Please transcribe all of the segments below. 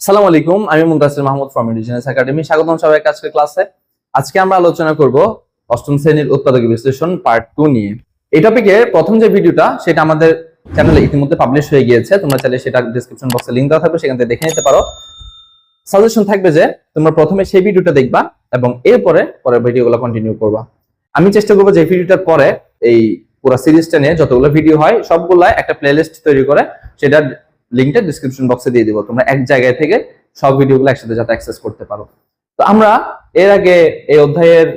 আসসালামু আলাইকুম, আমি Muntasir Mahmud from indigenous academy. স্বাগতম সবাইকে আজকের ক্লাসে। আজকে আমরা আলোচনা করব অষ্টম শ্রেণীর উৎপাদক বিশ্লেষণ পার্ট 2 নিয়ে। এই টপিকে প্রথম যে ভিডিওটা সেটা আমাদের চ্যানেলে ইতিমধ্যে পাবলিশ হয়ে গিয়েছে। তোমরা চাইলে সেটা ডেসক্রিপশন বক্সে লিংক দেওয়া থাকবে, সেখান থেকে দেখে নিতে পারো। সাজেশন থাকবে যে তোমরা প্রথমে সেই ভিডিওটা দেখবা এবং এরপরে পরের ভিডিওগুলো কন্টিনিউ করবা। আমি চেষ্টা করবো যে ভিডিওটার পরে এই পুরো সিরিজটা নিয়ে যতগুলো ভিডিও হয় সবগুলা একটা প্লেলিস্ট তৈরি করে সেটা লিংকটা ডেসক্রিপশন বক্সে দিয়ে দিব। তোমরা এক জায়গায় থেকে সব ভিডিওগুলো একসাথে যাতে অ্যাক্সেস করতে পারো। তো আমরা এর আগে এই অধ্যায়ের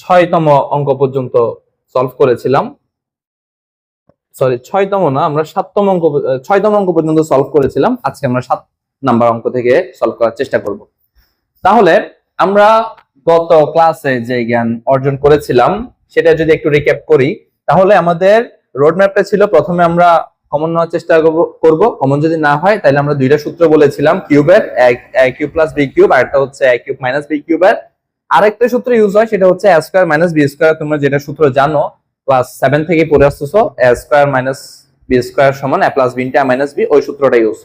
6তম অঙ্ক পর্যন্ত সলভ করেছিলাম। সরি, 6তম না, আমরা 7তম অঙ্ক 6তম অঙ্ক পর্যন্ত সলভ করেছিলাম। আজকে আমরা 7 নাম্বার অঙ্ক থেকে সলভ করার চেষ্টা করব। তাহলে আমরা গত ক্লাসে যে জ্ঞান অর্জন করেছিলাম সেটা যদি একটু রিক্যাপ করি, তাহলে আমাদের রোড ম্যাপটা ছিল প্রথমে আমরা কমন নেওয়ার চেষ্টা করব। কমন যদি না হয় তাহলে আমরা দুইটা সূত্র বলেছিলাম, কিউবের a cube plus b cube, আর একটা হচ্ছে a কিউব মাইনাস b কিউবের। আরেকটা সূত্র ইউজ হয়, সেটা হচ্ছে a square minus b square. তোমরা যেটা সূত্র জানো, ক্লাস 7 থেকে পড়ে আসতেছো, a square minus b square সমান a plus b into a minus b, ওই সূত্রটা ইউজ।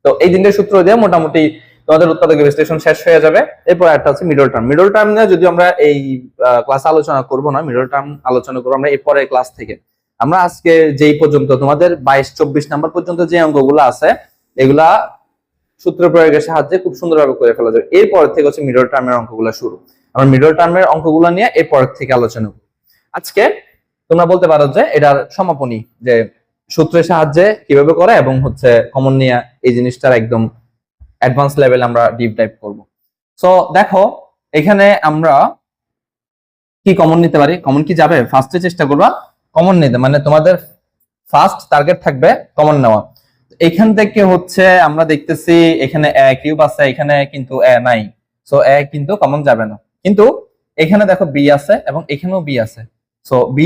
তো এই তিনটে সূত্র দিয়ে মোটামুটি তোমাদের উৎপাদক বিশ্লেষণ শেষ হয়ে যাবে। এরপর একটা হচ্ছে মিডল টার্ম। মিডল টার্ম নিয়ে যদি আমরা এই ক্লাসে আলোচনা করব না, মিডল টার্ম আলোচনা করব আমরা এরপরে ক্লাস থেকে। আমরা আজকে যেই পর্যন্ত তোমাদের 22-24 নাম্বার পর্যন্ত যে অঙ্কগুলো আছে এগুলা সূত্র প্রয়োগের সাহায্যে খুব সুন্দরভাবে করে ফেলা যাবে। এরপর থেকে হচ্ছে মিডল টার্মের অঙ্কগুলো শুরু। আমরা মিডল টার্মের অঙ্কগুলো নিয়ে এরপর থেকে আলোচনা করব। আজকে তোমরা বলতে পারো যে এটার সমাপনী, যে সূত্রের সাহায্যে কিভাবে করে এবং হচ্ছে কমন নিয়ে এই জিনিসটার একদম অ্যাডভান্স লেভেল আমরা ডিপ ডাইভ করব। সো দেখো, এখানে আমরা কি কমন নিতে পারি। কমন কি যাবে, ফার্স্টে চেষ্টা করবা কমন নিতে, মানে তোমাদের ফার্স্ট টার্গেট থাকবে কমন নেওয়া। এখান থেকে হচ্ছে আমরা দেখতেছি এখানে a কিউব আছে, এখানে কিন্তু a নাই, সো a কিন্তু কমন যাবে না। কিন্তু এখানে দেখো b আছে এবং এখানেও b আছে, সো b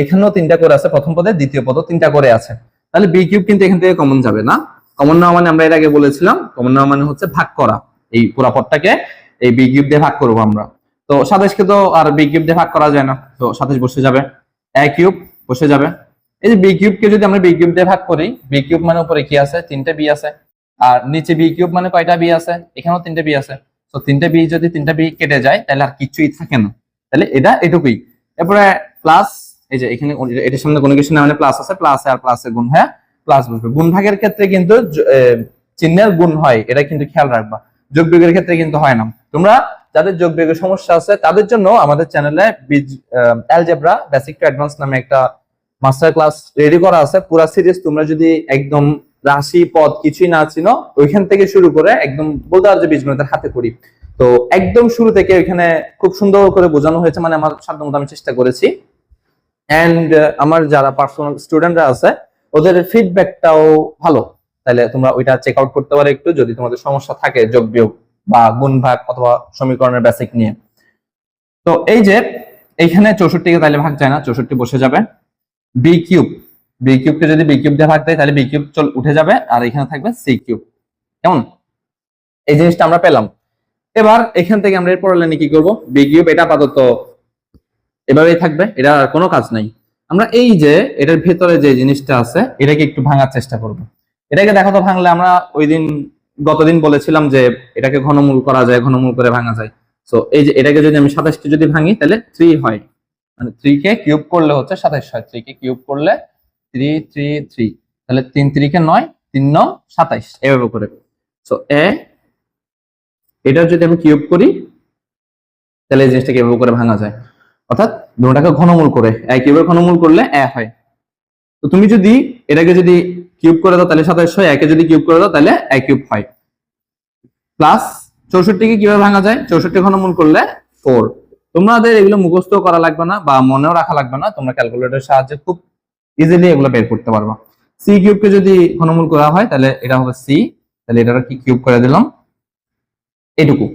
এখানেও তিনটা করে আছে, প্রথম পদে দ্বিতীয় পদে তিনটা করে আছে, তাহলে b কিউব কিন্তু এখান থেকে কমন যাবে না। কমন নেওয়া মানে আমরা এর আগে বলেছিলাম, কমন নেওয়া মানে হচ্ছে ভাগ করা। এই পুরো পদটাকে এই b কিউব দিয়ে ভাগ করব আমরা। তো 27 কে তো আর b কিউব দিয়ে ভাগ করা যায় না, তো 27 বসে যাবে, a কিউব বসে যাবে। এই যে বি কিউব কে যদি আমরা বি কিউব দিয়ে ভাগ করি, বি কিউব মানে উপরে কি আছে, তিনটে বি আছে, আর নিচে বি কিউব মানে কয়টা বি আছে, এখানেও তিনটে বি আছে। তো তিনটে বি যদি তিনটা বি কেটে যায় তাহলে আর কিছুই থাকে না, তাহলে এটা এটুকুই। এরপরে প্লাস, এই যে এখানে এটার সামনে কোনো কিছু না, মানে প্লাস আছে, প্লাস আর প্লাসের গুণ, হ্যাঁ প্লাস বসবে। গুণ ভাগের ক্ষেত্রে কিন্তু চিহ্নের গুণ হয়, এটা কিন্তু খেয়াল রাখবা। যোগ বিয়োগের ক্ষেত্রে কিন্তু হয় না। তোমরা যাদের যোগ বিয়োগের সমস্যা আছে তাদের জন্য আমাদের চ্যানেলে অ্যালজেব্রা বেসিক টু অ্যাডভান্স নামে একটা মাস্টার ক্লাস রেডি করা আছে। পুরা সিরিজ তোমরা যদি একদম রাশি পদ কিছুই না চিনো, ওইখান থেকে শুরু করে একদম বলতে পারো যে 20 মিনিটের হাতে করি। তো একদম শুরু থেকে ওইখানে খুব সুন্দর করে বোঝানো হয়েছে, মানে আমার সাধ্যমতো আমি চেষ্টা করেছি। এন্ড আমার যারা পার্সোনাল স্টুডেন্টরা আছে ওদের ফিডব্যাকটাও ভালো, তাহলে তোমরা ওইটা চেক আউট করতে পারো একটু, যদি তোমাদের সমস্যা থাকে যোগ বিয়োগ বা গুণ ভাগ অথবা সমীকরণের বেসিক নিয়ে। তো এই যে এইখানে 64 কে তাহলে ভাগ যায় না, 64 বসে যাবে। বি কিউব, বি কিউবকে যদি বি কিউব দিয়ে ভাগ দেয় তাহলে বি কিউব উঠে যাবে, আর এখানে থাকবে সি কিউব। কেমন, এই জিনিসটা আমরা পেলাম। এবার এখান থেকে আমরা এরপর লাইনে কি করব, বি কিউব এটা আপাতত এভাবেই থাকবে, এটা আর কোনো কাজ নাই। আমরা এই যে এটার ভেতরে যে জিনিসটা আছে এটাকে একটু ভাঙার চেষ্টা করব। এটাকে দেখো তো ভাঙলে, আমরা ওই দিন গতদিন বলেছিলাম যে এটাকে ঘনমূল করা যায়, ঘনমূল করে ভাঙা যায়। সো এই যে এটাকে যদি আমি 27 কে যদি ভাঙি তাহলে 3 হয়, মানে 3 কে কিউব করলে হচ্ছে 27 হয়। 3 কে কিউব করলে 3 3 3, তাহলে 3 3 কে 9, 3 9 27, এভাবে করে। সো এটা যদি আমি কিউব করি তাহলে এই জিনিসটাকে এভাবে করে ভাঙা যায়, অর্থাৎ দুটোটাকে ঘনমূল করে a কিউবের ঘনমূল করলে a হয়। তো তুমি যদি এটাকে যদি কিউব করে দাও তাহলে 27 হয়, a কে যদি কিউব করে দাও তাহলে a কিউব হয়। প্লাস 64 কে কিভাবে ভাঙা যায়, 64 ঘনমূল করলে 4। তোমাদের এগুলো মুখস্থ করা লাগবে না বা মনেও রাখা লাগবে না, তোমরা ক্যালকুলেটরের সাহায্যে খুব ইজিলি এগুলো বের করতে পারবা। সি কিউব কে যদি ঘনমূল করা হয় তাহলে এটা হবে সি, তাহলে এটা কি কিউব করে দিলাম এটুকু।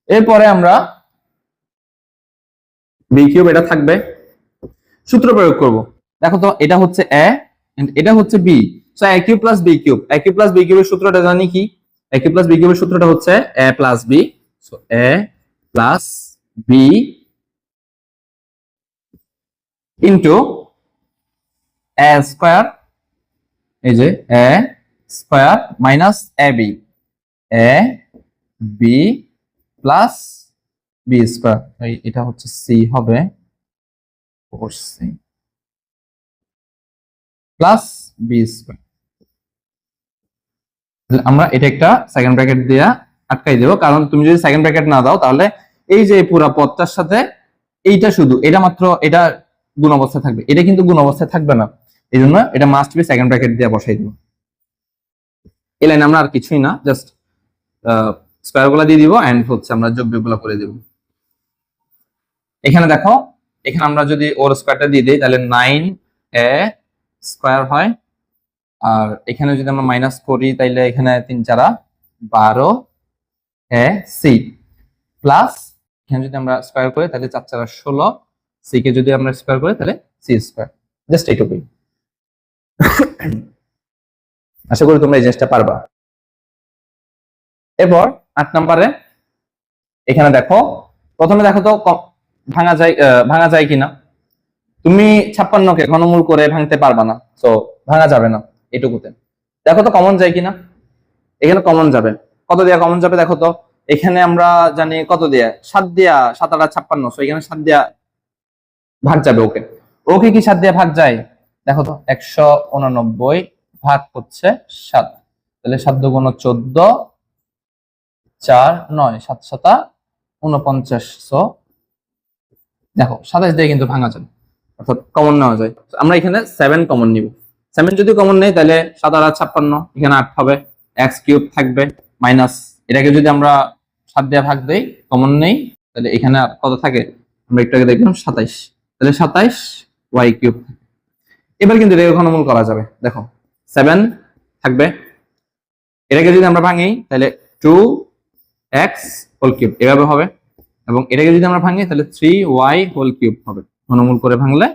এরপরে আমরা বি কিউব এটা থাকবে, সূত্র প্রয়োগ করব। দেখো তো এটা হচ্ছে a এন্ড এটা হচ্ছে b, so a cube plus b cube. a cube plus b কিউবের সূত্রটা জানি কি, a কিউব প্লাস b কিউবের সূত্রটা হচ্ছে a plus b, so a plus b into a square, এই যে a square minus ab। A B plus B square, এটা হচ্ছে সি হবে 4c প্লাস বি স্কোয়ার। আমরা এটা একটা সেকেন্ড ব্র্যাকেট দিয়ে আটকাই দেবো, কারণ তুমি যদি সেকেন্ড ব্র্যাকেট না দাও তাহলে এই যে পুরো পদটার সাথে এইটা শুধু এটা মাত্র এটা গুণ অবস্থায় থাকবে, এটা কিন্তু গুণ অবস্থায় থাকবে না, এই জন্য এটা মাস্ট বি সেকেন্ড ব্র্যাকেট দিয়ে বসাই দিব। এই লাইনে আমরা আর কিছুই না, জাস্ট স্কয়ার গুলা দিয়ে দিব এন্ড হচ্ছে আমরা যোগ বিয়োগগুলো করে দিব। এখানে দেখো, এখানে আমরা যদি ওর স্কয়ারটা দিয়ে দিই তাহলে 9a স্কয়ার হয়, আর এখানে যদি আমরা মাইনাস করি তাহলে এখানে 3 4 12a c প্লাস এখানে যদি আমরা স্কয়ার করি তাহলে 4 4 16, c কে যদি আমরা স্কয়ার করি তাহলে c স্কয়ার। জাস্ট এইটুকুই। আশা করি তোমরা এই জিনিসটা পারবা। এরপর 8 নম্বরে এখানে দেখো, প্রথমে দেখো তো ভাঙা যায় কিনা। তুমি 56 কে ঘনমূল করে ভাঙতে পারবা না, তো ভাঙা যাবে না এটুকুতে। দেখো তো কমন যায় কিনা, এখানে কমন যাবে। কত দিয়া কমন যাবে দেখো তো, এখানে আমরা জানি কত দিয়া 7 দিয়া 7 8 56, সো এখানে 7 দিয়া ভাগ যাবে। ওকে ওকে কি 7 দিয়া ভাগ যায়? দেখো তো 189 ভাগ হচ্ছে 7, তাহলে 7 দুগুণ 14 4 9 7 7 49, সো দেখো 27 দিয়ে কিন্তু ভাঙা যায়, অর্থাৎ কমন নেওয়া যায়। আমরা এখানে 7 কমন নিব। 7 যদি কমন নেই তাহলে 7 8 56, এখানে 8 হবে, এক্স কিউব থাকবে মাইনাস, এটাকে যদি আমরা 7 দিয়ে ভাগ দেই কমন নেই তাহলে এখানে আর কত থাকে, আমরা একটু আগে দেখলাম 27, তাহলে 27 ওয়াই কিউব। এবার কিন্তু এটাকে ঘনমূল করা যাবে। দেখো 7 থাকবে, এটাকে যদি আমরা ভাঙি তাহলে 2x হোল কিউব এভাবে হবে, এবং এটাকে যদি আমরা ভাঙি তাহলে 3y হোল কিউব হবে। ঘনমূল করে ভাঙলে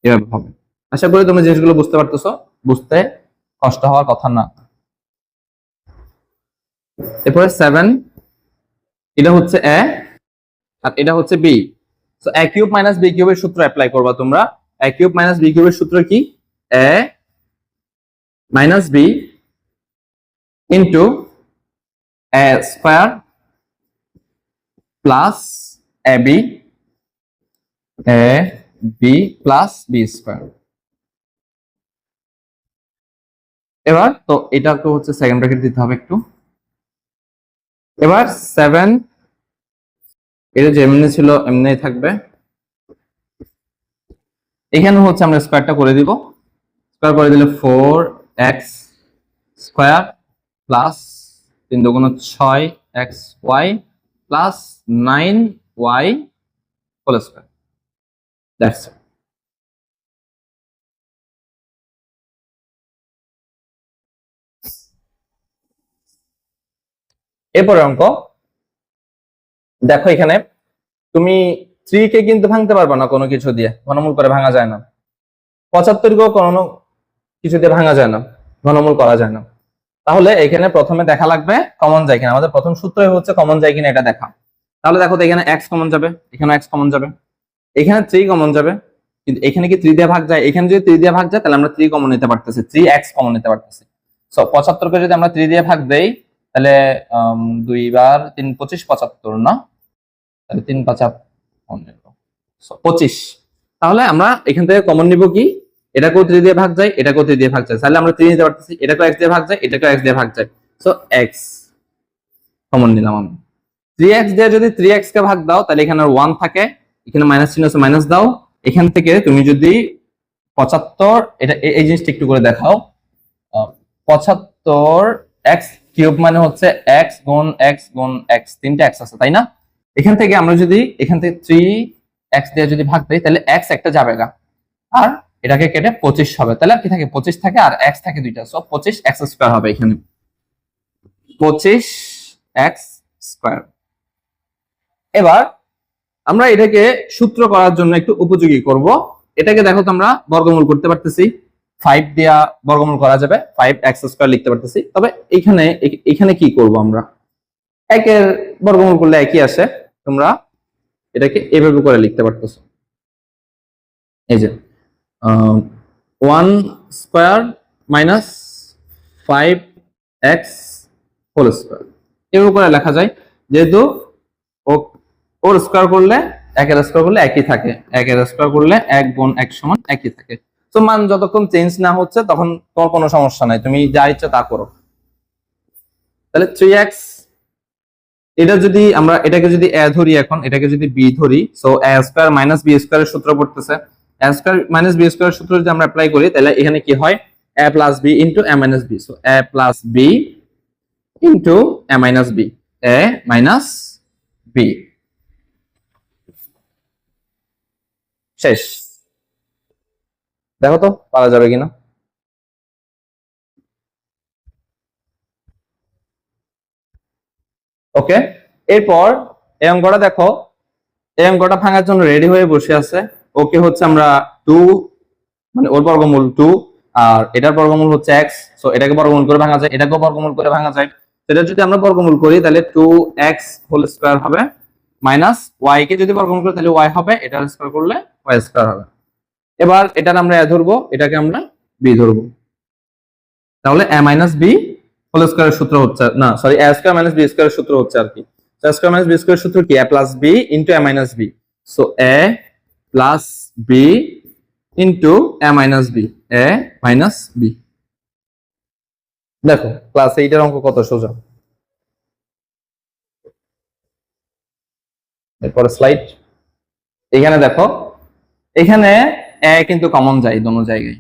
এভাবে হবে। আশা করি তোমরা জিনিসগুলো বুঝতে পারতেছো, বুঝতে কষ্ট হওয়ার কথা না। এরপরে 7, এটা হচ্ছে a আর এটা হচ্ছে b, so a cube minus b কিউবের সূত্র অ্যাপ্লাই করবা তোমরা। a কিউব মাইনাস b কিউবের সূত্র কি? a minus b into a square plus ab plus b square. এবার তো এটাকে হচ্ছে সেকেন্ড ব্র্যাকেট দিতে হবে একটু। এবার 7, এটা যেমনি ছিল এমনিই থাকবে, এখানে হচ্ছে আমরা স্কয়ারটা করে দিব। স্কয়ার করে দিলে 4x স্কয়ার প্লাস 3 দুগুণ 6xy plus 9y whole square. That's it. এরপরে অঙ্ক দেখো, এখানে তুমি 3 কে কিন্তু ভাঙতে পারবে না কোনো কিছু দিয়ে, ঘনমূল করে ভাঙা যায় না। 75 কেও কোনো কিছু দিয়ে ভাঙা যায় না, ঘনমূল করা যায় না। তাহলে এখানে প্রথমে দেখা লাগবে কমন যায় কিনা। আমাদের প্রথম সূত্রই হচ্ছে কমন যায় কিনা এটা দেখা। তাহলে দেখো তো এখানে x কমন যাবে, এখানে x কমন যাবে, এখানে 3 কমন যাবে, কিন্তু এখানে কি 3 দিয়ে ভাগ যায়? এখানে যদি 3 দিয়ে ভাগ যায় তাহলে আমরা 3 কমন নিতে পারতেছি, 3x কমন নিতে পারতেছি। সো 75 কে যদি আমরা 3 দিয়ে ভাগ দেই তাহলে 2 বার 3 25 75 না, তাহলে 3 5 25। তাহলে আমরা এখান থেকে কমন নিব কি, এটাকেও 3 দিয়ে ভাগ যায়, এটাকেও 3 দিয়ে ভাগ যায়, তাহলে আমরা 3 নিতে পারতেছি, এটাকেও x দিয়ে ভাগ যায়, এটাকেও x দিয়ে ভাগ যায়, সো x কমন নিলাম আমরা। 3x দিয়ে যদি 3x কে ভাগ দাও তাহলে এখানে 1 থাকে, এখানে মাইনাস চিহ্ন আছে মাইনাস দাও। এখান থেকে তুমি যদি 75, এটা এই জিনিসটা একটু করে দেখাও, 75 x কিউব মানে হচ্ছে x গুণ x গুণ x, তিনটা x আছে তাই না? এখান থেকে আমরা যদি এখান থেকে 3x দিয়ে যদি ভাগ দেই তাহলে x একটা যাবে গা, আর এটাকে কেটে 25 হবে, তাহলে কি থাকে 25 থাকে আর x থাকে দুইটা, সো 25x স্কয়ার হবে এখানে, 25x স্কয়ার। এবার আমরা এটাকে সূত্র করার জন্য একটু উপযোগী করব। এটাকে দেখো তো আমরা বর্গমূল করতে পারতেছি, 5 দিয়া বর্গমূল করা যাবে, 5x স্কয়ার লিখতে পারতেছি। তবে এখানে কি করব আমরা, একের বর্গমূল করলে একই আসে, তোমরা এটাকে এভাবে করে লিখতে পারতেছো। এই যে 1 square minus 5x whole square এভাবে করে লেখা যায়, যেহেতু ওর স্কয়ার করলে একের স্কয়ার করলে একই থাকে, একের স্কয়ার করলে 1 গুণ 1 সমান একই থাকে। তো মান যতক্ষণ চেঞ্জ না হচ্ছে তখন তোমার কোনো সমস্যা নাই, তুমি যা ইচ্ছা তা করো। তাহলে 3x, এটা যদি আমরা এটাকে যদি a ধরি, এখন এটাকে যদি b ধরি, so a square minus b স্কয়ারের সূত্র পড়তেছে। a স্কয়ার মাইনাস b স্কয়ারের সূত্র যদি আমরা অ্যাপ্লাই করি তাহলে এখানে কি হয়, a plus b into a minus b, so a plus b into a minus b, a minus b, শেষ। দেখো তো পারা যাবে কিনা। ওকে, এরপর এই অঙ্কটা দেখো, এই অঙ্কটা ভাঙার জন্য রেডি হয়ে বসে আছে। ওকে হচ্ছে আমরা 2 মানে ওর বর্গমূল 2 আর এটার বর্গমূল হচ্ছে x, সো এটাকে বর্গমূল করে ভাঙা যায়, এটাকেও বর্গমূল করে ভাঙা যায়। সেটা যদি আমরা বর্গমূল করি তাহলে 2x হোল স্কয়ার হবে, মাইনাস y কে যদি বর্গমূল করি তাহলে y হবে, এটার স্কয়ার করলে y স্কয়ার হবে। এবার এটার আমরা a ধরবো, এটাকে আমরা b ধরবো, তাহলে a মাইনাস b হোল স্কয়ারের সূত্র হচ্ছে, না sorry, a square minus b স্কয়ারের সূত্র হচ্ছে আর কি। a স্কয়ার মাইনাস b স্কয়ারের সূত্র কি, a plus b into a minus b, so a plus b into a minus b, a minus b। দেখো ক্লাস 8 এর অঙ্ক কত সোজা। এরপর স্লাইড, এখানে দেখো, এখানে a কিন্তু কমন যায় দোনো জায়গায়।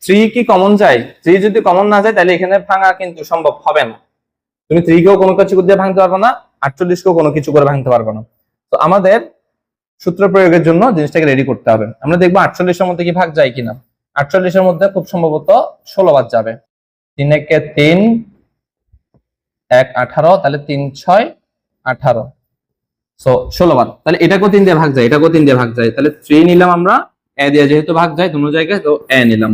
3 কি কমন যায়? 3 যদি কমন না যায় তাহলে এখানে ভাঙা কিন্তু সম্ভব হবে না। তুমি 3 কেও কোনো কিছু দিয়ে ভাঙতে পারবে না, 48 কেও কোনো কিছু করে ভাঙতে পারবে না। তো আমাদের সূত্র প্রয়োগের জন্য জিনিসটাকে রেডি করতে হবে। আমরা দেখবো 48 এর মধ্যে কি ভাগ যায় কিনা। 48 এর মধ্যে খুব সম্ভবত 16 বার যাবে। 3 একে 3, 1 18, তাহলে 3 6 18, সো 16 বার। তাহলে এটাকেও 3 দিয়ে ভাগ যায়, এটাকেও 3 দিয়ে ভাগ যায়, তাহলে 3 নিলাম আমরা, a দিয়ে যেহেতু ভাগ যায় দুটো জায়গায়, তো a নিলাম।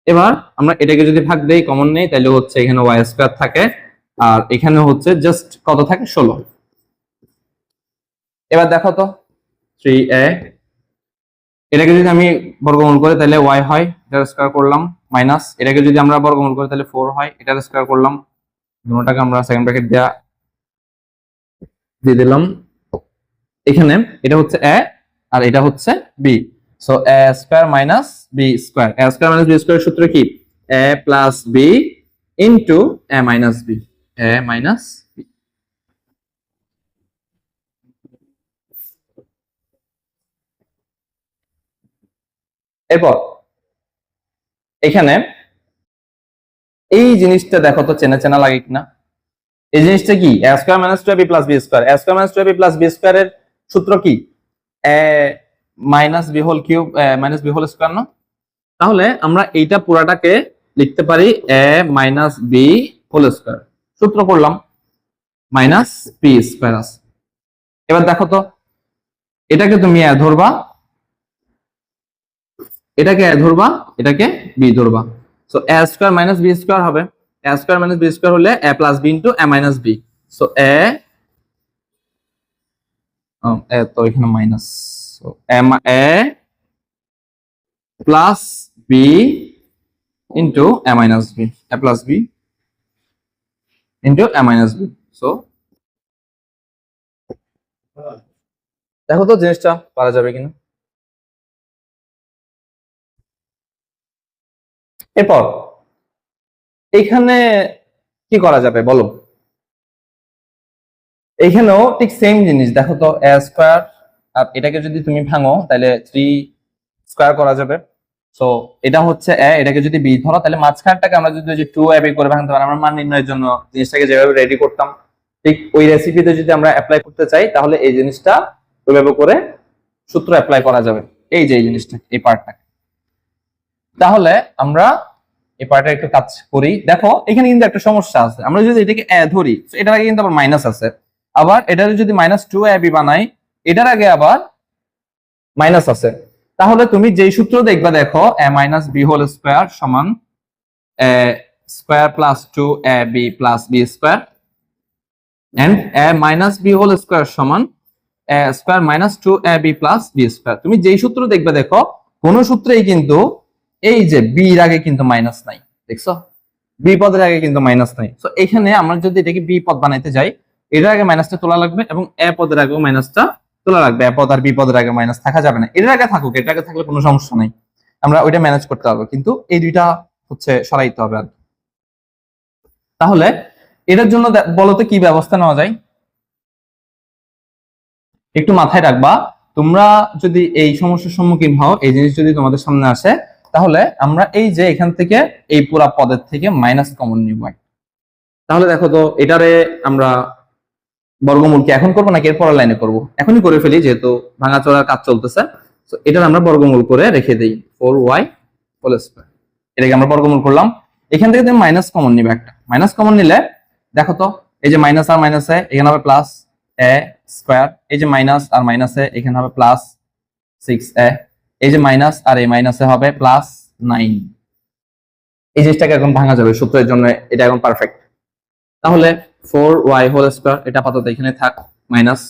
এবার আমরা এটাকে যদি ভাগ দেই, কমন নেই, তাহলে হচ্ছে এখানে y স্কয়ার থাকে আর এখানে হচ্ছে জাস্ট কত থাকে, 16। এবার দেখো তো 3a, এটাকে যদি আমি বর্গমূল করি তাহলে y হয়, এটার স্কয়ার করলাম, মাইনাস এটাকে যদি আমরা বর্গমূল করি তাহলে 4 হয়, এটার স্কয়ার করলাম, দুটোটাকে আমরা সেকেন্ড ব্র্যাকেট দিয়ে দিলাম। এখানে এটা হচ্ছে a আর এটা হচ্ছে b, so a square minus b square, a square minus b স্কয়ারের সূত্র কি, a plus b into a minus b, a minus b। এরপর এখানে এই জিনিসটা দেখো তো চেনা চেনা লাগে কিনা। এই জিনিসটা কি, a square minus 2ab plus b square, a square minus 2ab plus b স্কয়ারের সূত্র কি, a minus b whole cube minus b whole square না। তাহলে আমরা এইটা পুরাটাকে লিখতে পারি a minus b whole square, সূত্র করলাম মাইনাস b স্কয়ার আছে। এবার দেখো তো এটাকে তুমি a ধরবা, এটাকে a ধরবা, এটাকে b ধরবা, so a square minus b square হবে, a square minus b square হলে a plus b into a minus b, so a তো এখানে minus, so a plus b into a minus b, a plus b into a minus b। So দেখো তো জিনিসটা পারা যাবে কিনা। এরপর এখানে কি করা যাবে বলো। এইখানেও ঠিক সেম জিনিস, দেখো তো a স্কয়ার, আর এটাকে যদি তুমি ভাঙো তাহলে 3 স্কয়ার করা যাবে, সো এটা হচ্ছে a, এটাকে যদি b ধরো তাহলে মাঝখানটাকে আমরা যদি 2ab করে ভাঙতে পারি, আমরা মান নির্ণয়ের জন্য জিনিসটাকে যেভাবে রেডি করতাম ঠিক ওই রেসিপিতে যদি আমরা অ্যাপ্লাই করতে চাই তাহলে এই জিনিসটা ওইভাবে করে সূত্র অ্যাপ্লাই করা যাবে। এই যে এই জিনিসটা, এই পার্টটা, তাহলে আমরা এই পার্টে একটু কাজ করি। দেখো এখানে কিন্তু একটা সমস্যা আছে, আমরা যদি এটাকে a ধরি এটার আগে কিন্তু আবার মাইনাস আছে, আবার এটার যদি মাইনাস 2ab বানাই এটার আগে আবার মাইনাস আছে, তাহলে তুমি যেই সূত্র দেখবা, দেখো a minus b whole square সমান a square plus 2ab plus b square and a minus b whole square সমান a square minus 2ab plus b square. তুমি যেই সূত্র দেখবে, দেখো কোন সূত্রেই কিন্তু এই যে b এর আগে কিন্তু মাইনাস নাই, দেখছো, বি পদের আগে কিন্তু মাইনাস নাই। সো এখানে আমরা যদি এটাকে বি পদ বানাইতে যাই, এটার আগে মাইনাসটা তোলা লাগবে এবং এ পদের আগেও মাইনাসটা তোলা লাগবে। এ পদ আর বি পদের আগে মাইনাস থাকা যাবে না। এটার আগে থাকুক, এটার আগে থাকলে কোনো সমস্যা নাই, আমরা ওইটা ম্যানেজ করতে পারবো, কিন্তু এই দুইটা হচ্ছে সরাইতে হবে আর। তাহলে এটার জন্য বলতে কি ব্যবস্থা নেওয়া যায় একটু মাথায় রাখবা। তোমরা যদি এই সমস্যার সম্মুখীন হও, এই জিনিস যদি তোমাদের সামনে আসে, তাহলে আমরা এই যে এখান থেকে এই পুরা পদের থেকে মাইনাস কমন নিব। তাহলে দেখো তো, এটারে আমরা বর্গমূল কি এখন করবো নাকি এর পরের লাইনে করবো? এখনই করে ফেলি, যেহেতু ভাঙাচোরার কাজ চলতেছে। তো এটার আমরা বর্গমূল করে রেখে দিই 4y হোল স্কয়ার। এটাকে আমরা বর্গমূল করলাম। এখান থেকে তুমি মাইনাস কমন নিবে, একটা মাইনাস কমন নিলে দেখো তো, এই যে মাইনাস আর মাইনাসে এখানে হবে প্লাস এ স্কয়ার, এই যে মাইনাস আর মাইনাসে এখানে হবে প্লাস 6a, এই যে মাইনাস আর এই মাইনাসে হবে প্লাস 9। এই জিনিসটাকে এখন ভাঙা যাবে সূত্রের জন্য, এটা এখন পারফেক্ট। তাহলে 4y হোল স্কয়ার, এটা আপাতত এখানে থাক, মাইনাস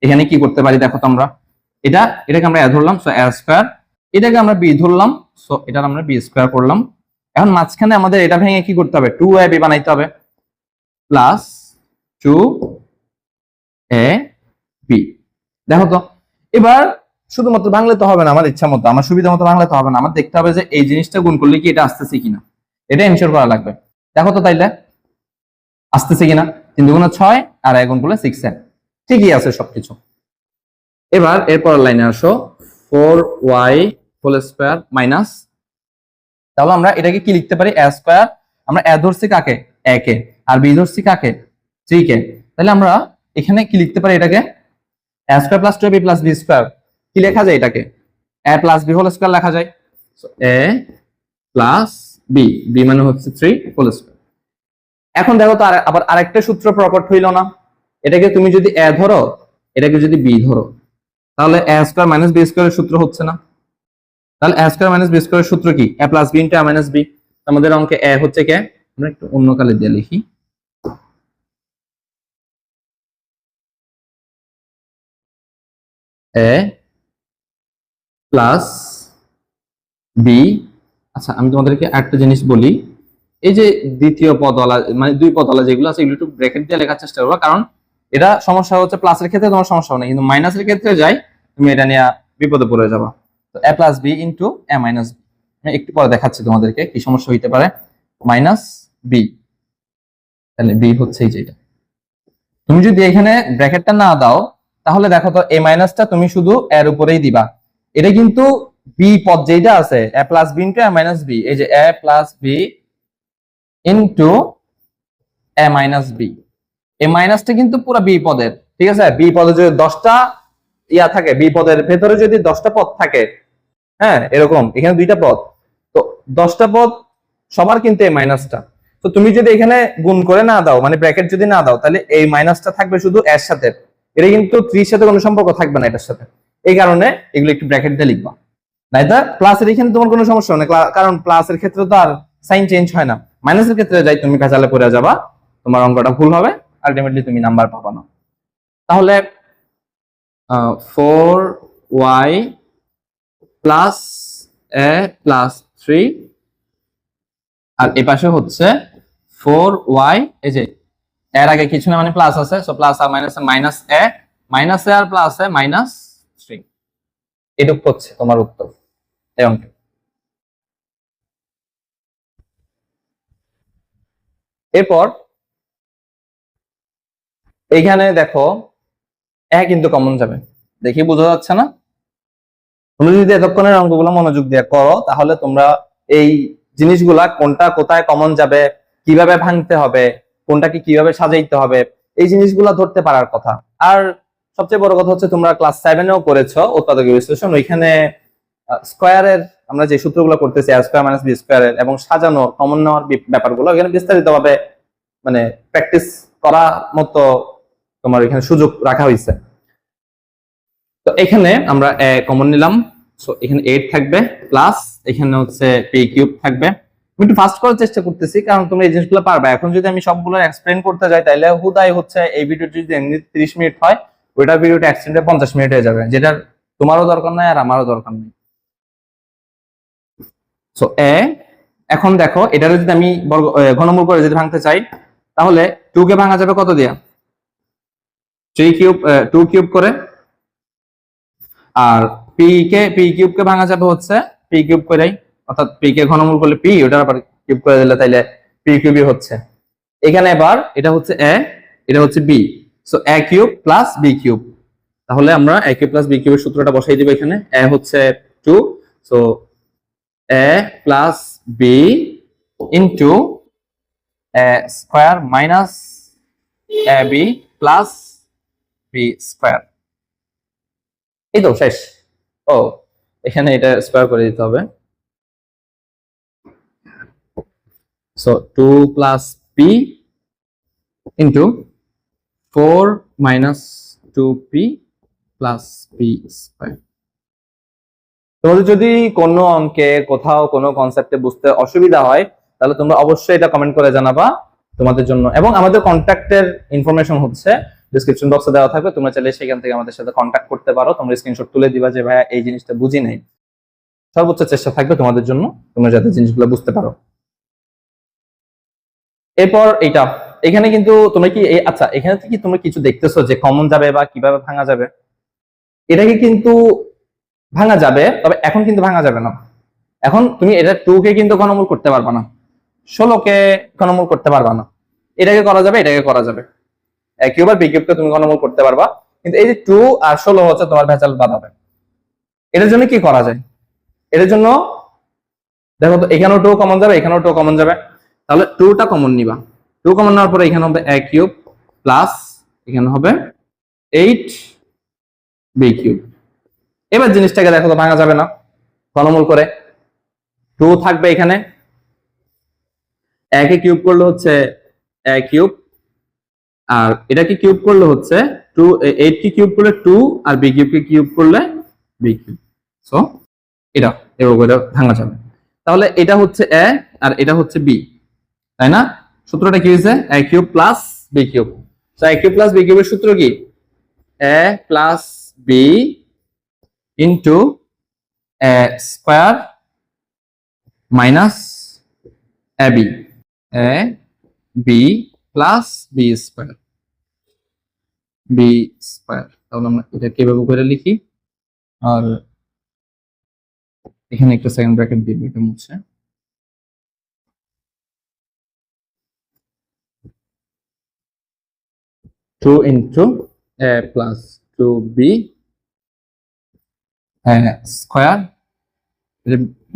এখানে কি করতে পারি দেখো তো, আমরা এটাকে আমরা a ধরলাম, সো a স্কয়ার, এটাকে আমরা b ধরলাম, সো এটা আমরা b স্কয়ার করলাম। এখন মাঝখানে আমাদের এটা ভেঙে কি করতে হবে, 2ab বানাইতে হবে, প্লাস 2ab। দেখো তো, এবার শুধুমাত্র ভাঙলে তো হবে না, আমার ইচ্ছা মতো, আমার সুবিধা মতো ভাঙলে তো হবে না, আমার দেখতে হবে যে এই জিনিসটা গুণ করলে কি এটা আসতেছে কিনা, এটা এনশিওর করা লাগবে। দেখো তো তাইলে আসতেছে কিনা, 3 দুগুণে 6 আর 1 গুণ করলে 6, ঠিকই আছে সবকিছু। এবার এরপর লাইনে আসো, 4y হোল স্কয়ার মাইনাস, তাহলে আমরা এটাকে কি লিখতে পারি, a স্কয়ার, আমরা a ধরছি কাকে, a কে, আর b ধরছি কাকে, 3 কে। তাহলে আমরা এখানে কি লিখতে পারি, এটাকে a square plus 2ab plus b square, কি লেখা যায় এটাকে, a plus b whole square লেখা যায়। So a plus b, b মানে হচ্ছে 3 হোল স্কয়ার। এখন দেখো তো আবার আরেকটা সূত্র প্রকট হইল না, এটাকে তুমি যদি a ধরো, এটাকে যদি b ধরো, তাহলে a স্কয়ার মাইনাস b স্কয়ারের সূত্র হচ্ছে না। তাহলে a স্কয়ার মাইনাস b স্কয়ারের সূত্র কি, a plus b into a minus b। আমাদের অঙ্কে a হচ্ছে কে, আমরা একটু অন্য কালে দিয়ে লিখি, a প্লাস b। আচ্ছা, আমি তোমাদেরকে একটা জিনিস বলি, এই যে দ্বিতীয় পদওয়ালা মানে দুই পদওয়ালা যেগুলো আছে, এগুলো একটু ব্র্যাকেট দিয়ে লেখার চেষ্টা করবে, কারণ এটা সমস্যা হচ্ছে প্লাসের ক্ষেত্রে তোমার সমস্যা হবে না, কিন্তু মাইনাসের ক্ষেত্রে যাই তুমি এটা নিয়ে বিপদে পড়ে যাবা। তো a plus b into a minus b, আমি একটু পরে দেখাচ্ছি তোমাদেরকে কি সমস্যা হইতে পারে। মাইনাস b, তাহলে b হচ্ছে এই যেটা। তুমি যদি এখানে ব্র্যাকেটটা না দাও, তাহলে দেখো তো এই মাইনাসটা তুমি শুধু এর উপরেই দিবা, এটা কিন্তু বি পদ যেটা আছে a plus b into a minus b, এই যে a plus b into a minus b, এই মাইনাসটা কিন্তু পুরো বি পদের, ঠিক আছে। বি পদে যদি 10টা ইয়া থাকে, বি পদের ভেতরে যদি 10টা পদ থাকে, হ্যাঁ এরকম এখানে 2টা পদ, তো 10টা পদ সবার কিন্তু এই মাইনাসটা। তো তুমি যদি এখানে গুণ করে না দাও, মানে ব্র্যাকেট যদি না দাও, তাহলে এই মাইনাসটা থাকবে শুধু এর সাথে, এটা কিন্তু 3 এর সাথে কোনো সম্পর্ক থাকবে না এটার সাথে। এই কারণে এগুলো একটু ব্র্যাকেট দিয়ে লিখবা, নাইতা প্লাসের এখানে তোমার কোনো সমস্যা হবে না, কারণ প্লাসের ক্ষেত্রে তো আর সাইন চেঞ্জ হয় না। মাইনাসের ক্ষেত্রে যাই তুমি ভেজালে পড়ে যাবা, তোমার অঙ্কটা ভুল হবে, আলটিমেটলি তুমি নাম্বার পাবা না। তাহলে 4y প্লাস a প্লাস 3, আর এই পাশে হচ্ছে 4y, এই যে এর আগে কিছু না মানে প্লাস আছে, সো প্লাস আর minus minus a, minus a আর প্লাস a মাইনাস 3, এটুক হচ্ছে তোমার উত্তর এই অঙ্কে। এরপর এইখানে দেখো এ কিন্তু কমন যাবে, দেখি বোঝা যাচ্ছে না? তুমি যদি এতক্ষণের অঙ্কগুলো মনোযোগ দিয়ে করো, তাহলে তোমরা এই জিনিসগুলা কোনটা কোথায় কমন যাবে, কিভাবে ভাঙতে হবে, কোনটাকে কিভাবে সাজাইতে হবে, এই জিনিসগুলা ধরতে পারার কথা। আর সবচেয়ে বড় কথা হচ্ছে তোমরা ক্লাস 7-এও করেছো উৎপাদক বিশ্লেষণ, ওইখানে স্কয়ারের আমরা যে সূত্রগুলো করতেছি a স্কয়ার মাইনাস b স্কয়ারের এবং সাজানো কমন নেওয়ার ব্যাপারগুলো এখানে বিস্তারিতভাবে মানে প্র্যাকটিস করার মতো তোমার এখানে সুযোগ রাখা হয়েছে। তো এখানে আমরা a কমন নিলাম, সো এখানে 8 থাকবে, প্লাস এখানে হচ্ছে p কিউব থাকবে। আমি একটু ফাস্ট করার চেষ্টা করতেছি, কারণ তোমরা এই জিনিসগুলো পারবে। এখন যদি আমি সবগুলো এক্সপ্লেইন করতে যাই, তাহলে হুদাই হচ্ছে এই ভিডিওটি যদি এমনি 30 মিনিট হয়, ওইটা ভিডিওটা এক্সটেন্ডে 50 মিনিট হয়ে যাবে, যেটা তোমারও দরকার নাই আর আমারও দরকার নেই। সো a এখন দেখো এটারে যদি আমি ঘনমূল করে যদি ভাঙতে চাই, তাহলে 2 কে ভাঙা যাবে কত দিয়া? 3 কিউব 2 কিউব করে। আর পি কিউব কে ভাঙা যাবে হচ্ছে পি কিউব করেই, অর্থাৎ পি কে ঘনমূল করলে পি, ওটার আবার কিউব করে দিলে তাইলে পি কিউবই হচ্ছে। এখানে এবার এটা হচ্ছে এ, এটা হচ্ছে B, so A cube plus B cube. তাহলে আমরা এ কিউব প্লাস বি কিউবের সূত্রটা বসাই দিব এখানে। এ হচ্ছে 2, so A plus B into A square minus A B plus B square. এই তো শেষ। ও এখানে এটা স্কয়ার করে দিতে হবে। So 2 plus P into 4 minus 2p plus P square. তোমাদের যদি কোনো অঙ্কে কোথাও কোনো কনসেপ্টে বুঝতে অসুবিধা হয়, তাহলে তোমরা অবশ্যই এটা কমেন্ট করে জানাবা তোমাদের জন্য। এবং আমাদের কন্ট্যাক্টের ইনফরমেশন হচ্ছে ডেসক্রিপশন বক্সে দেওয়া থাকবে, তোমরা চাইলে সেখান থেকে আমাদের সাথে কন্ট্যাক্ট করতে পারো। তোমরা স্ক্রিনশট তুলে দিবা যে ভাইয়া এই জিনিসটা বুঝি নাই। সর্বোচ্চ চেষ্টা থাকবে তোমাদের জন্য, তোমরা যাতে জিনিসগুলো বুঝতে পারো। এরপর এইটা এখানে কিন্তু তোমরা কি আচ্ছা এখানে কি তোমরা কিছু দেখতেছো যে কমন যাবে বা কিভাবে ভাঙা যাবে? এটাকে কিন্তু ভাঙা যাবে, তবে এখন কিন্তু ভাঙা যাবে না। এখন তুমি এটা 2 কে কিন্তু ঘনমূল করতে পারবা না, 16 কে ঘনমূল করতে পারবা না। এটাকে করা যাবে, এটাকে করা যাবে। এ কিউব আর বি কিউব কে তুমি ঘনমূল করতে পারবা, কিন্তু এই যে 2 আর 16 হচ্ছে তোমার ভেজাল বাঁধাবে। এটার জন্য কি করা যায়? এটার জন্য দেখো তো এখানেও 2 কমন যাবে, এখানেও 2 কমন যাবে। তাহলে 2 টা কমন নিবা, 2 কমন নেওয়ার পরে এখানে হবে এ কিউব প্লাস এখানে হবে 8 বি কিউব। এবার জিনিসটাকে দেখো তো ভাঙা যাবে না, ঘনমূল করে 2 থাকবে এখানে, একে কিউব করলে হচ্ছে এ কিউব, আর এটাকে কিউব করলে হচ্ছে 2, 8 কে কিউব করলে 2, আর বি কিউব কে কিউব করলে বি কিউব। সো এটা এভাবে করে ভাঙা যাবে। তাহলে এটা হচ্ছে এ আর এটা হচ্ছে বি, তাই না? সূত্রটা কি হয়েছে? A cube plus B cube. So A cube plus B কিউবের সূত্র কি? A plus B into A square minus A B, A B plus B square, B square. তাহলে আমরা এটা কিভাবে করে লিখি? আর এখানে একটা সেকেন্ড ব্র্যাকেট দিব, এটা মুছে। টু ইন্টু এ প্লাস 2b স্কয়ার,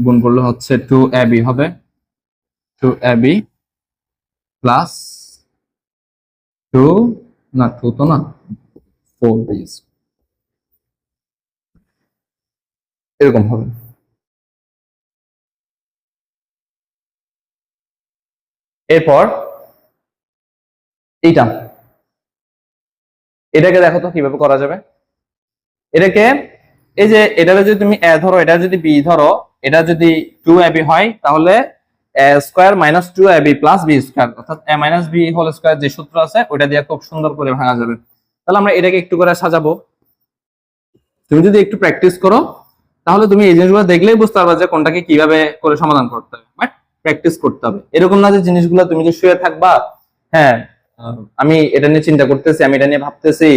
গুণ করলে হচ্ছে 2ab হবে, 2ab প্লাস 2 না 2 তো না 4b এরকম হবে। এরপর এইটা, এটাকে দেখো তো কিভাবে করা যাবে। এটাকে এই যে এটাকে যদি তুমি এ ধরো, এটা যদি বি ধরো, এটা যদি 2ab হয়, তাহলে A square minus 2ab plus B square, অর্থাৎ A minus B whole square যে সূত্র আছে ওটা দিয়ে খুব সুন্দর করে ভাঙা যাবে। তাহলে আমরা এটাকে একটু করে সাজাবো। তুমি যদি একটু প্র্যাকটিস করো, তাহলে তুমি এই জিনিসগুলো দেখলেই বুঝতে পারবে যে কোনটাকে কিভাবে করে সমাধান করতে হবে। বাট প্র্যাকটিস করতে হবে, এরকম না যে জিনিসগুলো তুমি যে শুয়ে থাকবা, হ্যাঁ আমি এটা নিয়ে চিন্তা করতেছি, আমি এটা নিয়ে ভাবতেছি,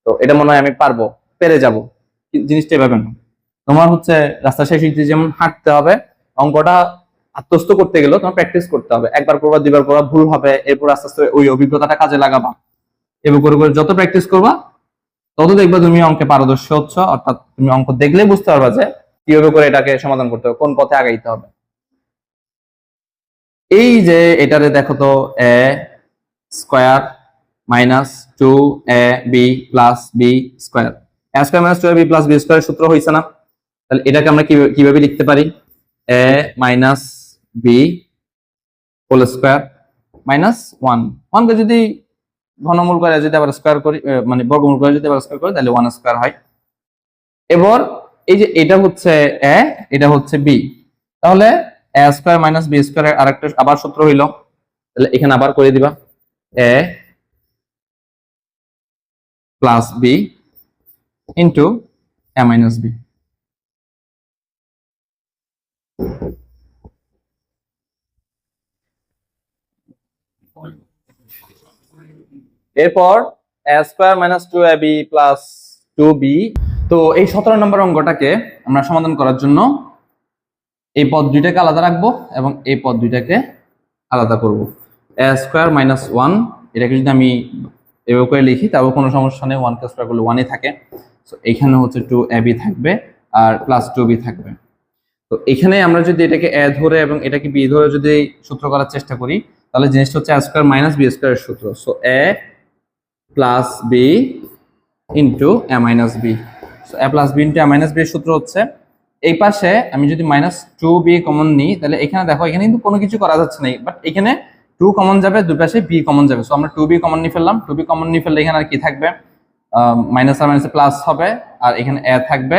তো এটা মনে হয় আমি পারবো, পেরে যাব, জিনিসটা এভাবে না। তোমার হচ্ছে রাস্তা শেষ হইতে যেমন হাঁটতে হবে, অঙ্কটা আত্মস্থ করতে গেলেও তোমার প্র্যাকটিস করতে হবে। একবার করবা, দুইবার করবা, ভুল হবে, এরপর আস্তে আস্তে ওই অভিজ্ঞতাটা কাজে লাগাবা। এভাবে করে করে যত প্র্যাকটিস করবা তত দেখবা তুমি অঙ্কে পারদর্শী হচ্ছ, অর্থাৎ তুমি অঙ্ক দেখলেই বুঝতে পারবা যে কিভাবে করে এটাকে সমাধান করতে হবে, কোন পথে আগাইতে হবে। এই যে এটারে দেখো তো, A square minus 2ab plus B square, A square minus 2ab plus B square সূত্র হইছে না? তাহলে এটাকে আমরা কিভাবে লিখতে পারি? A minus B whole square minus 1, 1 কে যদি ঘনমূল করে যদি আবার স্কয়ার করি, মানে বর্গমূল করে যদি আবার স্কয়ার করি, তাহলে 1 স্কয়ার হয়। এবার এই যে এটা হচ্ছে এ, এটা হচ্ছে বি, তাহলে A square minus B square আরেকটা আবার সূত্র হইলো। তাহলে এখানে আবার করে দিবা এ প্লাস বি ইন্টু এ মাইনাস বি। এরপর a square minus 2ab plus 2b। তো এই 17 নম্বর অঙ্কটাকে আমরা সমাধান করার জন্য এই পদ দুইটাকে আলাদা রাখবো এবং এই পদ দুইটাকে আলাদা করব। a স্কয়ার মাইনাস 1 এটাকে যদি আমি এভাবে করে লিখি তাও কোনো সমস্যা নেই, 1 কে স্কয়ার করলে 1ই থাকে। সো এখানে হচ্ছে 2ab থাকবে আর প্লাস 2b থাকবে। তো এখানে আমরা যদি এটাকে a ধরে এবং এটাকে b ধরে যদি সূত্র করার চেষ্টা করি তাহলে জিনিসটা হচ্ছে a স্কয়ার মাইনাস b স্কয়ারের সূত্র। So a plus b into a minus b। So a plus b into a minus b এর সূত্র হচ্ছে এই পাশে আমি যদি মাইনাস 2b কমন নিই তাহলে এখানে দেখো এখানে কিন্তু কোনো কিছু করা যাচ্ছে না, বাট এখানে 2 কমন যাবে, দুই পাশে b কমন যাবে। সো আমরা 2b কমন নিয়ে ফেললাম। 2b কমন নিয়ে ফেললে এখানে আর কি থাকবে, মাইনাস আর মাইনাসে প্লাস হবে আর এখানে a থাকবে,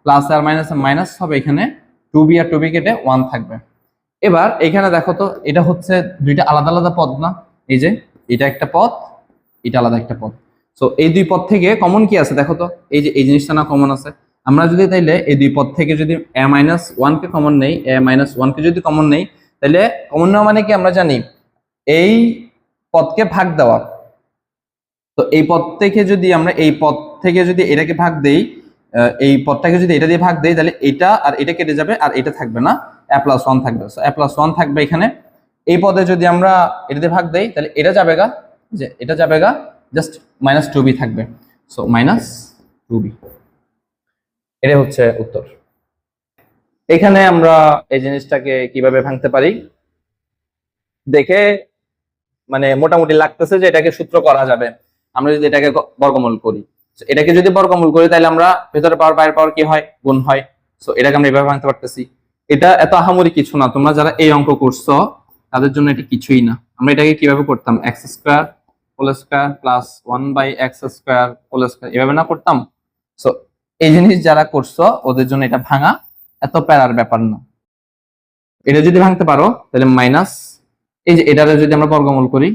প্লাস আর মাইনাসে মাইনাস হবে, এখানে 2b আর 2b কেটে 1 থাকবে। এবার এখানে দেখো তো এটা হচ্ছে দুইটা আলাদা আলাদা পদ না, এই যে এটা একটা পদ, এটা আলাদা একটা পদ। সো এই দুই পদ থেকে কমন কি আছে দেখো তো, এই যে এই জিনিসটা না কমন আছে। আমরা যদি তাইলে এই দুই পদ থেকে যদি a মাইনাস 1 কে কমন নেই, a মাইনাস 1 কে যদি কমন নেই তাহলে কমন নেওয়া মানে কি আমরা জানি এই পদকে ভাগ দেওয়া। তো এই পদ থেকে যদি আমরা এই পদ থেকে যদি এটাকে ভাগ দেই, এই পদটাকে যদি এটা দিয়ে ভাগ দেই তাহলে এটা আর এটা কেটে যাবে আর এটা থাকবে না, a প্লাস 1 থাকবে। সো a প্লাস 1 থাকবে এখানে। এই পদে যদি আমরা এটা দিয়ে ভাগ দেই তাহলে এটা যাবে গা, যে এটা যাবে গা, জাস্ট মাইনাস 2b থাকবে। সো মাইনাস 2b, এটা হচ্ছে উত্তর। এখানে আমরা এই জিনিসটাকে কিভাবে ভাঙতে পারি দেখে মানে মোটামুটি লাগতেছে যে এটাকে সূত্র করা যাবে। আমরা যদি এটাকে বর্গমূল করি, এটাকে যদি বর্গমূল করি তাহলে আমরা ভেতরে পাওয়ার বাইরের পাওয়ার কি হয়, গুণ হয়। সো এটাকে আমরা এভাবে ভাঙতে পারতেছি। এটা এত আহামরি কিছু না, তোমরা যারা এই অঙ্ক করছো তাদের জন্য এটা কিছুই না। আমরা এটাকে কিভাবে করতাম, x square whole square plus 1/x square whole square এভাবে না করতাম। সো এই জিনিস যারা করছো ওদের জন্য এটা ভাঙা এত প্যারার ব্যাপার না। এটা যদি ভাঙতে পারো তাহলে মাইনাস, এই যে এটারে যদি আমরা বর্গমূল করি,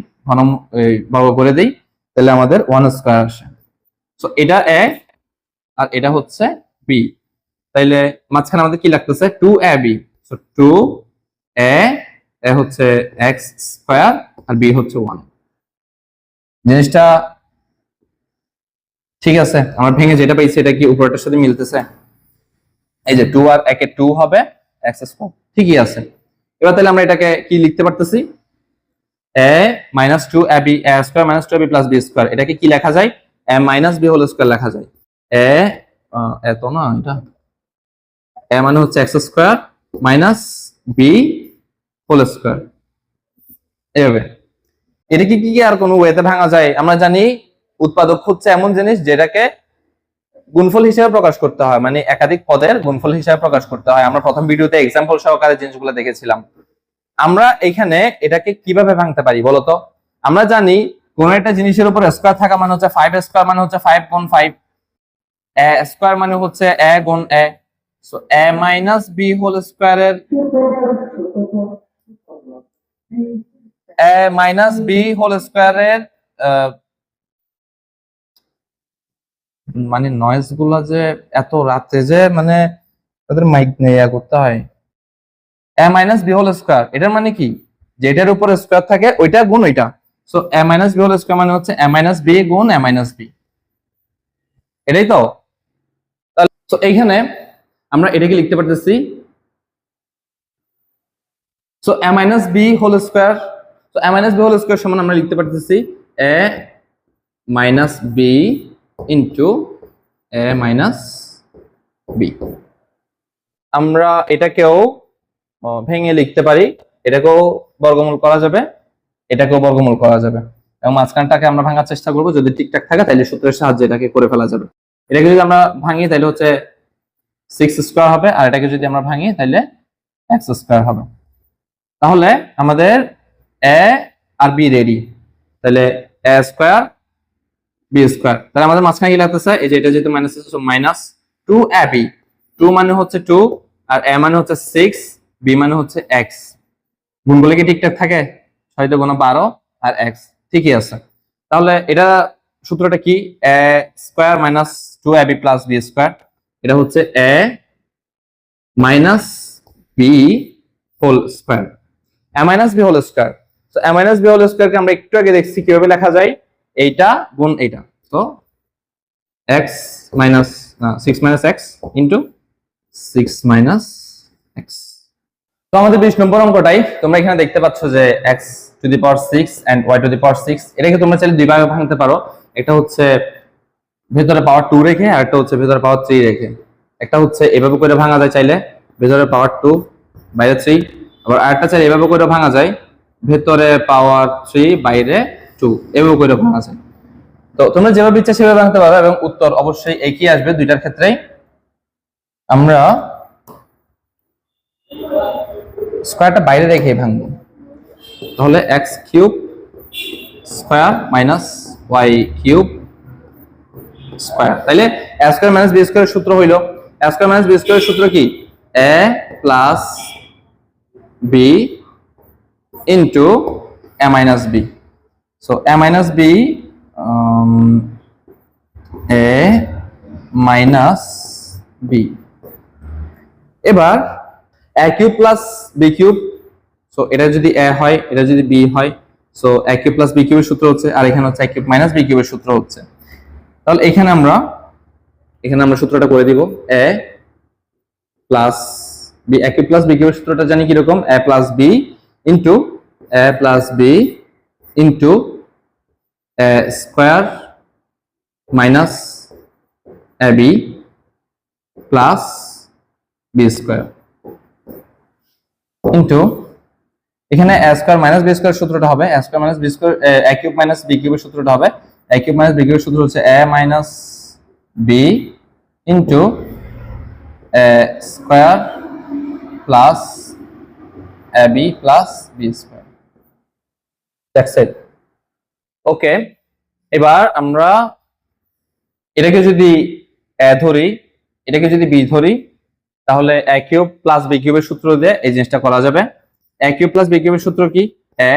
বর্গ করে দেই তাহলে আমাদের 1 স্কয়ার আসে। সো এটা a আর এটা হচ্ছে b, তাইলে মাঝখানে আমাদের কি লাগতেছে 2ab। সো 2a হচ্ছে x স্কয়ার আর b হচ্ছে 1। জিনিসটা ঠিক আছে, আমরা ভেঙে যেটা পাইছি এটা কি উপরটার সাথে মিলতেছে? এই যে 2 আর 1 এ 2 হবে x স্কয়ার, ঠিকই আছে। এবার তাহলে আমরা এটাকে কি লিখতে পারতেছি, a minus 2ab a square minus 2ab plus b square, এটাকে কি লেখা যায়, a minus b whole square লেখা যায়। এত না, এটা a মানে হচ্ছে x square minus b whole square, এভাবে। এটাকে কি আর কোনো ওয়েতে ভাঙা যায়? আমরা জানি উৎপাদক হচ্ছে এমন জিনিস যেটাকে গুণফল হিসেবে প্রকাশ করতে হয়, মানে একাধিক পদের গুণফল হিসেবে প্রকাশ করতে হয়। আমরা প্রথম ভিডিওতে এক্সাম্পল সহকারে জিনিসগুলো দেখেছিলাম। আমরা এখানে এটাকে কিভাবে ভাঙতে পারি বলতো? আমরা জানি কোন একটা জিনিসের উপর স্কয়ার থাকা মানে হচ্ছে 5 স্কয়ার মানে হচ্ছে 5 গুণ 5, a স্কয়ার মানে হচ্ছে a গুণ a। So a minus b whole স্কয়ারের a মাইনাস b হোল স্কয়ারের মানে নয়েজ গুলা যে এত রাতে যে মানে তাদের মাইক নিয়ে করতে হয়, a minus b whole square এটার মানে কি, যেটার উপর স্কয়ার থাকে ওইটা গুণ ওইটা। So a minus b whole square মানে হচ্ছে a মাইনাস b গুণ a মাইনাস b, এটাই তো। তাহলে সো এইখানে আমরা এটাকে লিখতে পারতেছি, so a minus b whole square, so a minus b whole square সমান আমরা লিখতে পারতেছি a minus b into a minus b। আমরা এটাকেও ভেঙে লিখতে পারি, এটাকেও বর্গমূল করা যাবে, এটাকেও বর্গমূল করা যাবে, এবং মাঝখানটাকে আমরা ভাঙার চেষ্টা করব। যদি ঠিকঠাক থাকে তাহলে সূত্রের সাহায্যে এটাকে করে ফেলা যাবে। এটাকে যদি আমরা ভাঙি তাহলে হচ্ছে 6 স্কয়ার হবে, আর এটাকে যদি আমরা ভাঙি তাহলে x স্কয়ার হবে। তাহলে আমাদের a আর b রেডি, তাহলে a স্কয়ার b স্কয়ার। তাহলে আমাদের মাঝখানে কি লাগতেছে, এই যে এটা যেহেতু মাইনাস আছে, সো মাইনাস 2ab, 2 মানে হচ্ছে 2 আর a মানে হচ্ছে 6, b মানে হচ্ছে x। গুণগুলো কি ঠিকঠাক থাকে? 6 × 12 আর x, ঠিকই আছে। তাহলে এটা সূত্রটা কি, a square minus 2ab plus b square, এটা হচ্ছে a minus b whole square. a minus b whole square তো a মাইনাস b হোল স্কয়ারকে আমরা একটু আগে দেখছি কিভাবে লেখা যায়, এইটা গুণ এইটা। তো x minus 6 minus x into 6 minus x। তো আমাদের 20 নম্বর অঙ্কটাই তোমরা এখানে দেখতে পাচ্ছ যে x to the power 6 and y to the power 6, এটাকে তোমরা চাইলে দুই ভাগে ভাঙতে পারো। একটা হচ্ছে ভেতরে পাওয়ার 2 রেখে, আর একটা হচ্ছে ভেতরে পাওয়ার 3 রেখে। একটা হচ্ছে এভাবে করে ভাঙা যায় চাইলে, ভেতরে পাওয়ার 2 বাইরে 3। আবার আরেকটা চাইলে এভাবে করে ভাঙা যায়, ভেতরে পাওয়ার 3 বাইরে 2, এভাবে করে ভাঙা যায়। তো তোমরা যেভাবে ইচ্ছা সেভাবে ভাঙতে পারো এবং উত্তর অবশ্যই একই আসবে দুইটার ক্ষেত্রেই। আমরা স্কয়ারটা বাইরে রেখে ভাঙবো, তাহলে x cube square minus y cube square. তাইলে a স্কয়ার মাইনাস b স্কয়ারের সূত্র হইল, a স্কয়ার মাইনাস b স্কয়ারের সূত্র কি, a plus b into a minus b। So a minus b, a minus b। এবার a cube plus b cube, so এটা যদি a হয় এটা যদি b হয়, so a cube plus b কিউবের সূত্র হচ্ছে, আর এখানে হচ্ছে a কিউব মাইনাস b কিউবের সূত্র হচ্ছে। তাহলে এখানে আমরা সূত্রটা করে দিব, a plus b, a cube plus b কিউবের সূত্রটা জানি কি রকম, a plus b into a plus b into a square minus ab plus b square into এখানে a square minus b square সূত্রটা হবে a square minus b square, a cube minus b কিউবের সূত্রটা হবে, a কিউব মাইনাস b কিউবের সূত্র হচ্ছে a minus b into a square plus ab plus b square. That's it. Okay, এবার আমরা এটাকে যদি a ধরি, এটাকে যদি b ধরি, তাহলে a কিউব প্লাস b কিউবের সূত্র দিয়ে এই জিনিসটা করা যাবে। a কিউব প্লাস b কিউবের সূত্র কি, a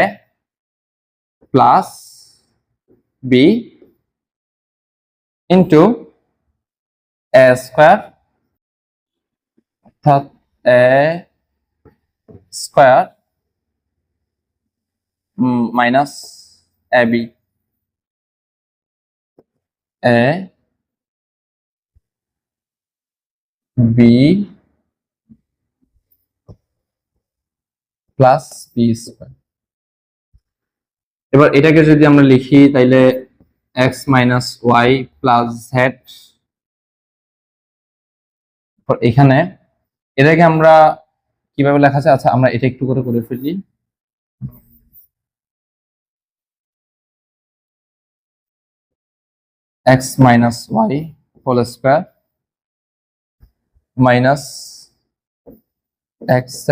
plus b into a square, অর্থাৎ a square minus ab, a b plus b square. এবার এটাকে যদি আমরা লিখি তাইলে x minus y plus z, এখানে এটাকে আমরা কিভাবে লেখা যায়, আচ্ছা আমরা এটা একটু করে করে ফেলি। x minus y whole square minus xz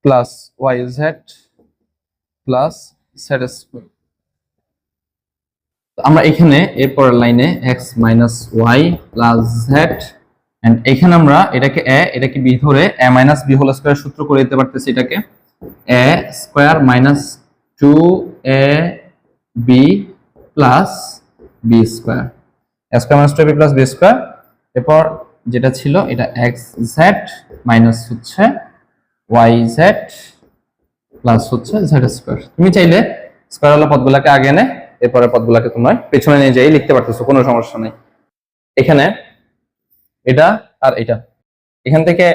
plus yz plus z square. আমরা এখানে এর পরের লাইনে x minus y plus z, and এখানে আমরা এটাকে a এটাকে b ধরে a minus b whole square সূত্র করে দিতে পারতেছি। এটাকে a square minus 2ab plus b square, a square minus 2ab plus b square. এরপর যেটা ছিল এটা xz মাইনাস হচ্ছে yz প্লাস হচ্ছে z স্কয়ার। তুমি চাইলে স্কয়ার ওয়ালা পদগুলোকে আগে এনে এরপরে পদগুলোকে তোমরা পেছনে নিয়ে যাই লিখতে পারতেছো, কোনো সমস্যা নেই। এখানে এটা আর এটা, এখান থেকে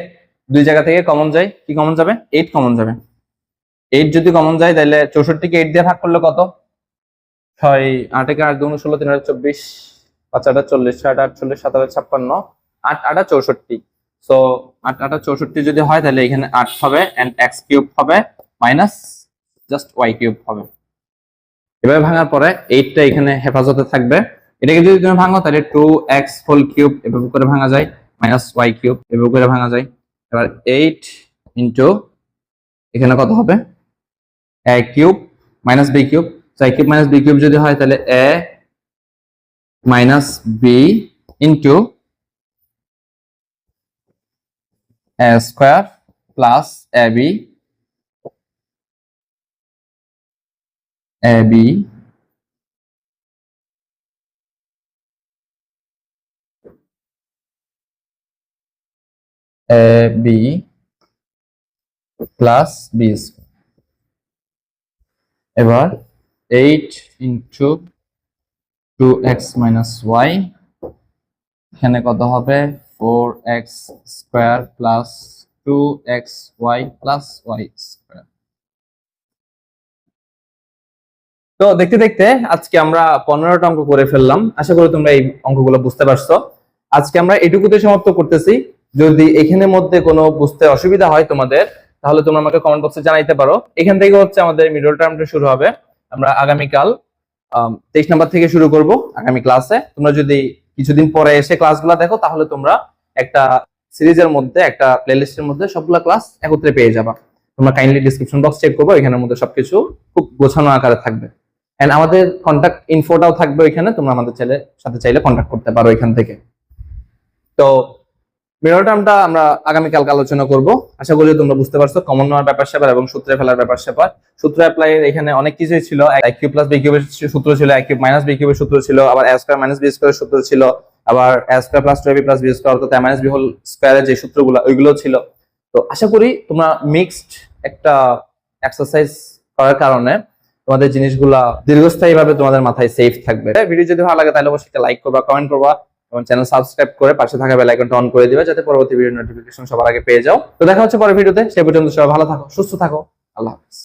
দুই জায়গা থেকে কমন যায়, কি কমন যাবে, 8 কমন যাবে। 8 যদি কমন যায় তাহলে 64 কে 8 দিয়ে ভাগ করলে কত, 6 8 একে 8 2 16 3 24 5 8 40 6 8 48 7 8 56 8 8 64। সো 8 8 64 যদি হয় তাহলে এখানে 8 হবে এন্ড x কিউব হবে মাইনাস জাস্ট y কিউব হবে। এভাবে ভাঙার পরে 8টা এখানে হেফাজতে থাকবে। এটাকে যদি তুমি ভাঙো তাহলে 2x হোল কিউব এভাবে করে ভাঙা যায়, মাইনাস y কিউব এভাবে করে ভাঙা যায়। এবার 8 ইনটু এখানে কত হবে, a cube minus b cube, a cube minus b cube যদি হয় তাহলে a minus b into a square plus ab ab plus b square. এবার 8 ইন্টু 2x মাইনাস ওয়াই, এখানে কত হবে 4x square plus 2xy plus y square. তো দেখতে দেখতে আজকে আমরা 15টা অঙ্ক করে ফেললাম। আশা করি তোমরা এই অঙ্কগুলো বুঝতে পারছো। আজকে আমরা এটুকুতে সমাপ্ত করতেছি। যদি এখানের মধ্যে কোনো বুঝতে অসুবিধা হয় তোমাদের, তাহলে তোমরা আমাকে কমেন্ট বক্সে জানাইতে পারো। এখান থেকে হচ্ছে আমাদের মিডল টার্মটা শুরু হবে। আমরা আগামীকাল 23 নাম্বার থেকে শুরু করব আগামী ক্লাসে। তোমরা যদি কিছুদিন পরে এসে ক্লাসগুলো দেখো, তাহলে তোমরা একটা সিরিজের মধ্যে, একটা প্লেলিস্টের মধ্যে সবগুলা ক্লাস একত্রে পেয়ে যাবা। তোমরা কাইন্ডলি ডিসক্রিপশন বক্স চেক করবো, এখানের মধ্যে সবকিছু খুব গোছানো আকারে থাকবে। এন্ড আমাদের কন্টাক্ট ইনফোটাও থাকবে ওইখানে, তোমরা আমাদের সাথে চাইলে কন্টাক্ট করতে পারো এখান থেকে। তো মিডল টার্মটা আমরা আগামীকালকে আলোচনা করব। আশা করি তোমরা বুঝতে পারছো কমন নেওয়ার ব্যাপার স্যাপার এবং সূত্রে ফেলার ব্যাপার স্যাপার। সূত্র অ্যাপ্লাই এখানে অনেক কিছুই ছিল। আই কিউব প্লাস বি কিউবের সূত্র ছিল, আই কিউব মাইনাস বি কিউবের সূত্র ছিল, আবার এ স্কয়ার মাইনাস বি স্কয়ারের সূত্র ছিল, আবার A square plus 2ab plus B square অর্থাৎ a মাইনাস বি হোল স্কয়ারের যে সূত্রগুলো ওইগুলো ছিল। তো আশা করি তোমরা মিক্সড একটা এক্সারসাইজ করার কারণে তোমাদের জিনিসগুলা দীর্ঘস্থায়ীভাবে তোমাদের মাথায় সেফ থাকবে। ভিডিও যদি ভালো লাগে তাহলে অবশ্যই লাইক করবা, কমেন্ট করবা এবং চ্যানেল সাবস্ক্রাইব করে পাশে থাকা বেল আইকনটা অন করে দিবে, যাতে পরবর্তী ভিডিও নোটিফিকেশন সবার আগে পেয়ে যাও। তো দেখা হচ্ছে পরের ভিডিওতে। সে পর্যন্ত সবাই ভালো থাকো, সুস্থ থাকো। আল্লাহ হাফেজ।